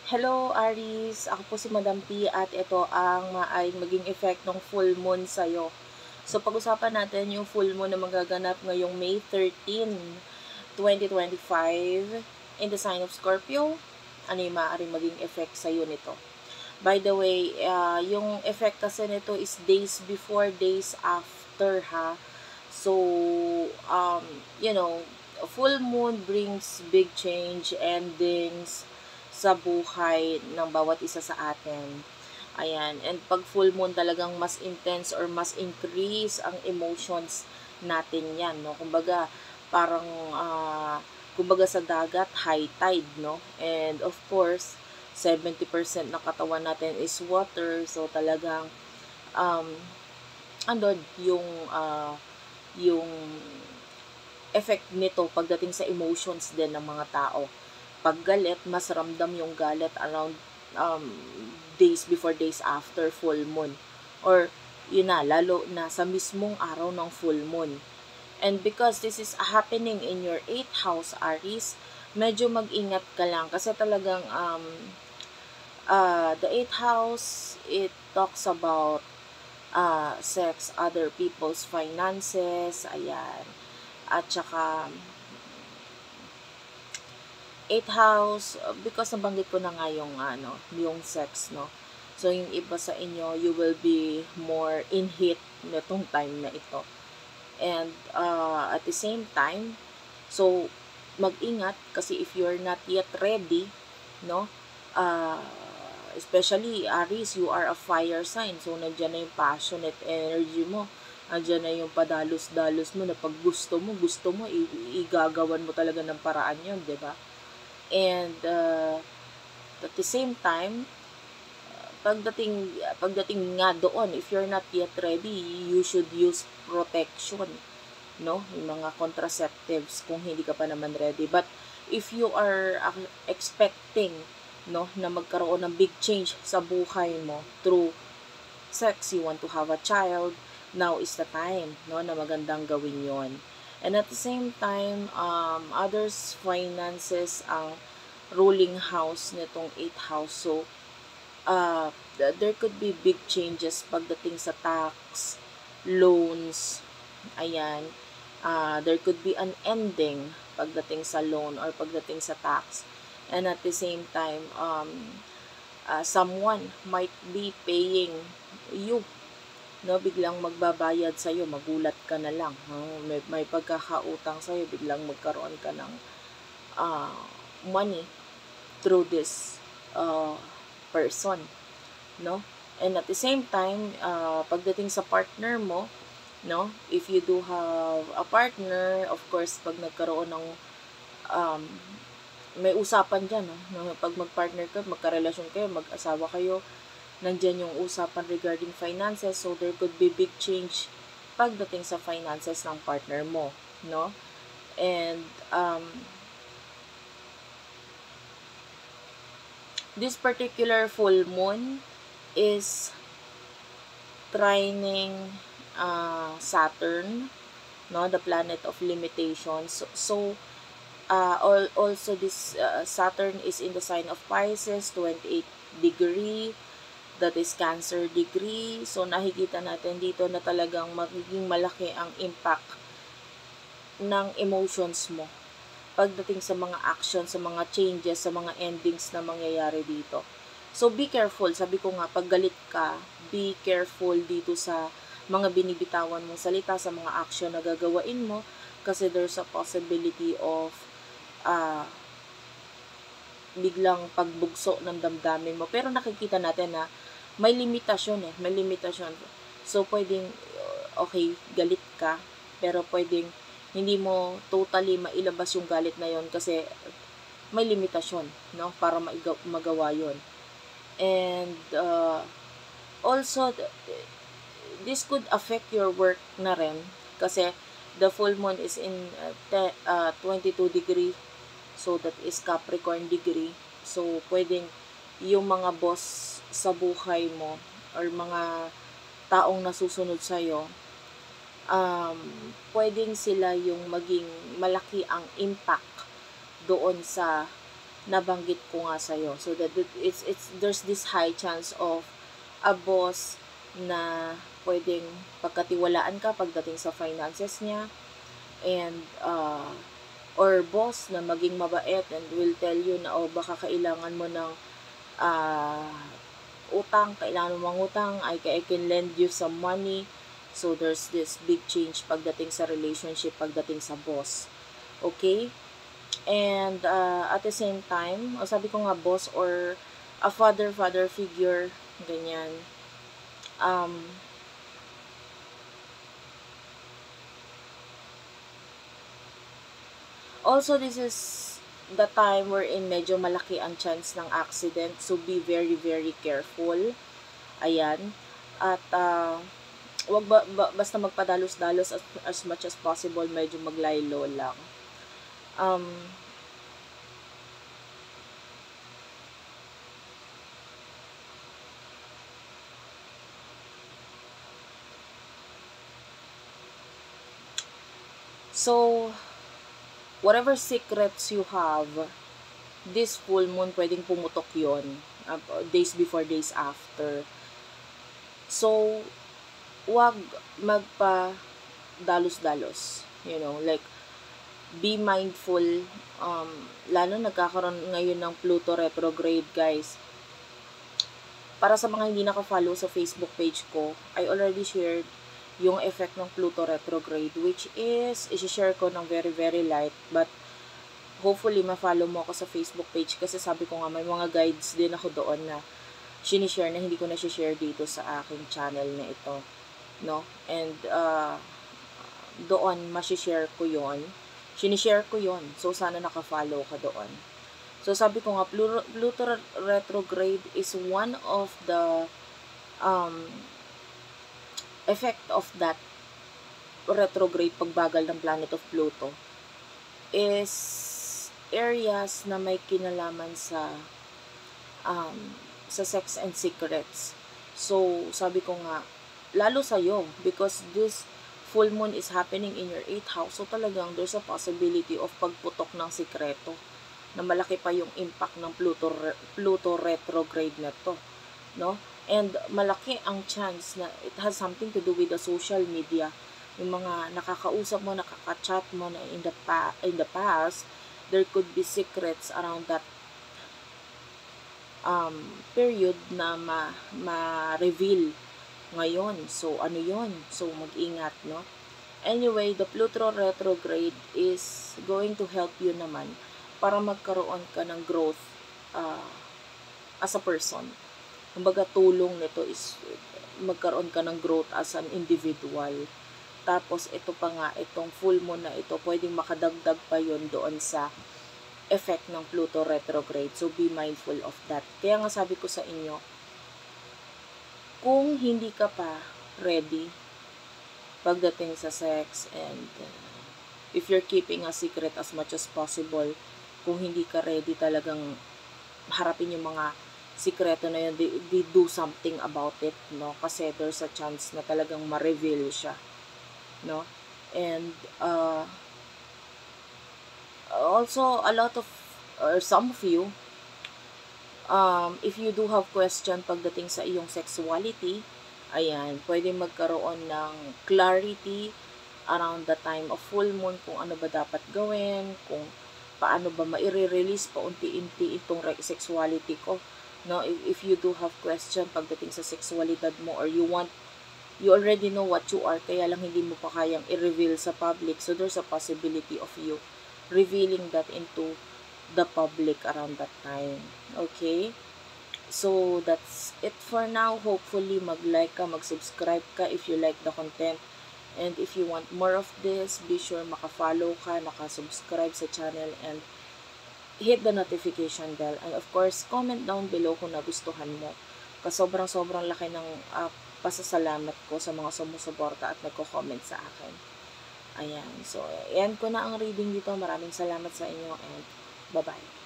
Hello Aries, ako po si Madam P at ito ang maaaring maging effect ng full moon sa'yo. So pag-usapan natin yung full moon na magaganap ngayong May 13, 2025 in the sign of Scorpio. Ano yung maaaring maging effect sa'yo nito? By the way, yung effect kasi nito is days before, days after ha. So, full moon brings big change, endings sa buhay ng bawat isa sa atin. Ayan. And pag full moon talagang mas intense or mas increase ang emotions natin yan, no? Parang, kumbaga sa dagat, high tide, no? And of course, 70% ng katawan natin is water. So talagang, um, andun yung effect nito pagdating sa emotions din ng mga tao. Pag galit, mas ramdam yung galit around um, days before, days after full moon. Or, yun na, lalo na sa mismong araw ng full moon. And because this is happening in your 8th house, Aries, medyo mag-ingat ka lang. Kasi talagang the 8th house, it talks about sex, other people's finances, ayan. At saka, 8th house, because nabanggit ko na nga yung sex, no? So, yung iba sa inyo, you will be more in heat netong time na ito. And, at the same time, so, mag-ingat kasi if you're not yet ready, no? Uh, Especially, Aries, you are a fire sign. So, nandiyan na yung passionate energy mo. Nandiyan na yung padalos-dalos mo na pag gusto mo, igagawan mo talaga ng paraan yun, di ba? And at the same time, pagdating nga doon, if you're not yet ready, you should use protection, no? Yung mga contraceptives kung hindi ka pa naman ready. But if you are expecting, no, na magkaroon ng big change sa buhay mo through sex, you want to have a child, now is the time, no, na magandang gawin yon. And at the same time, others finances ang ruling house nitong 8th house. So, there could be big changes pagdating sa tax, loans, ayan. There could be an ending pagdating sa loan or pagdating sa tax. And at the same time, someone might be paying you, no? Biglang magbabayad sa iyo, magulat ka na lang, no? May pagkakautang sa iyo, biglang magkaroon ka ng money through this person, no? And at the same time, pagdating sa partner mo, no? If you do have a partner, of course, pag nagkaroon ng may usapan dyan, no? Pag mag-partner ka, magkarelasyon kayo, mag-asawa kayo, nandyan yung usapan regarding finances. So, there could be big change pagdating sa finances ng partner mo, no? And, this particular full moon is trining Saturn, no? The planet of limitations. So also this Saturn is in the sign of Pisces, 28 degree, that is Cancer degree. So nakikita natin dito na talagang magiging malaki ang impact ng emotions mo pagdating sa mga actions, sa mga changes, sa mga endings na mangyayari dito. So be careful, sabi ko nga, pag galit ka, be careful dito sa mga binibitawan mong salita, sa mga action na gagawain mo, kasi there's a possibility of biglang pagbugso ng damdamin mo. Pero nakikita natin na may limitasyon may limitasyon. So, pwedeng, okay, galit ka, pero pwedeng hindi mo totally mailabas yung galit na yon kasi may limitasyon, no? Para magawa yon. And, also, this could affect your work na rin kasi the full moon is in 22 degree. So, that is Capricorn degree. So, pwedeng yung mga boss sa buhay mo or mga taong nasusunod sa'yo, pwedeng sila yung maging malaki ang impact doon sa nabanggit ko nga sa'yo. So that there's this high chance of a boss na pwedeng pagkatiwalaan ka pagdating sa finances niya, and or boss na maging mabait and will tell you na baka kailangan mo ng utang, kailangan mo mangutang, I can lend you some money. So there's this big change pagdating sa relationship, pagdating sa boss. Okay? And at the same time, sabi ko nga boss or a father figure, ganyan. Also, this is the time wherein medyo malaki ang chance ng accident. So, be very, very careful. Ayan. At, wag basta magpadalos-dalos as much as possible. Medyo maglaylo lang. So, whatever secrets you have, this full moon, pwedeng pumutok yon days before, days after. So, wag magpa dalos-dalos. You know, like, be mindful. Lalo nagkakaroon ngayon ng Pluto retrograde, guys. Para sa mga hindi naka-follow sa Facebook page ko, I already shared yung effect ng Pluto retrograde, which is, isi-share ko ng very, very light, but hopefully, ma-follow mo ako sa Facebook page kasi sabi ko nga, may mga guides din ako doon na sinishare na hindi ko na share dito sa aking channel na ito, no? And, doon, masishare ko yon, sinishare ko yon, so sana naka-follow ka doon. So, sabi ko nga, Pluto retrograde is one of the, effect of that retrograde, pagbagal ng planet of Pluto, is areas na may kinalaman sa sex and secrets. So, sabi ko nga, lalo sa'yo, because this full moon is happening in your 8th house, so talagang there's a possibility of pagputok ng sikreto, na malaki pa yung impact ng Pluto retrograde na to, no? And malaki ang chance na it has something to do with the social media. Yung mga nakakausap mo, nakaka-chat mo na in the past, there could be secrets around that period na ma-reveal ngayon. So, ano yon? So, mag-ingat, no? Anyway, the Pluto retrograde is going to help you naman para magkaroon ka ng growth as a person. Kumbaga, tulong nito is magkaroon ka ng growth as an individual. Tapos, ito pa nga, itong full moon na ito, pwedeng makadagdag pa yon doon sa effect ng Pluto retrograde. So, be mindful of that. Kaya nga sabi ko sa inyo, kung hindi ka pa ready pagdating sa sex, and if you're keeping a secret as much as possible, kung hindi ka ready talagang harapin yung mga sikreto na yun, they do something about it, no? Kasi there's a chance na talagang ma-reveal siya, no? And also, a lot of, or some of you, if you do have question pagdating sa iyong sexuality, ayan, pwede magkaroon ng clarity around the time of full moon, kung ano ba dapat gawin, kung paano ba maire-release paunti-unti itong sexuality ko, no? If you do have question pagdating sa sexualidad mo, or you already know what you are, kaya lang hindi mo pa kayang i-reveal sa public, so there's a possibility of you revealing that into the public around that time. Okay? So, that's it for now. Hopefully, mag-like ka, mag-subscribe ka if you like the content. And if you want more of this, be sure maka-follow ka, naka-subscribe sa channel, and hit the notification bell. And of course, comment down below kung nagustuhan mo. Kasi sobrang laki ng pasasalamat ko sa mga sumusuporta at nagko-comment sa akin. Ayan. So, end ko na ang reading dito. Maraming salamat sa inyo, and bye-bye.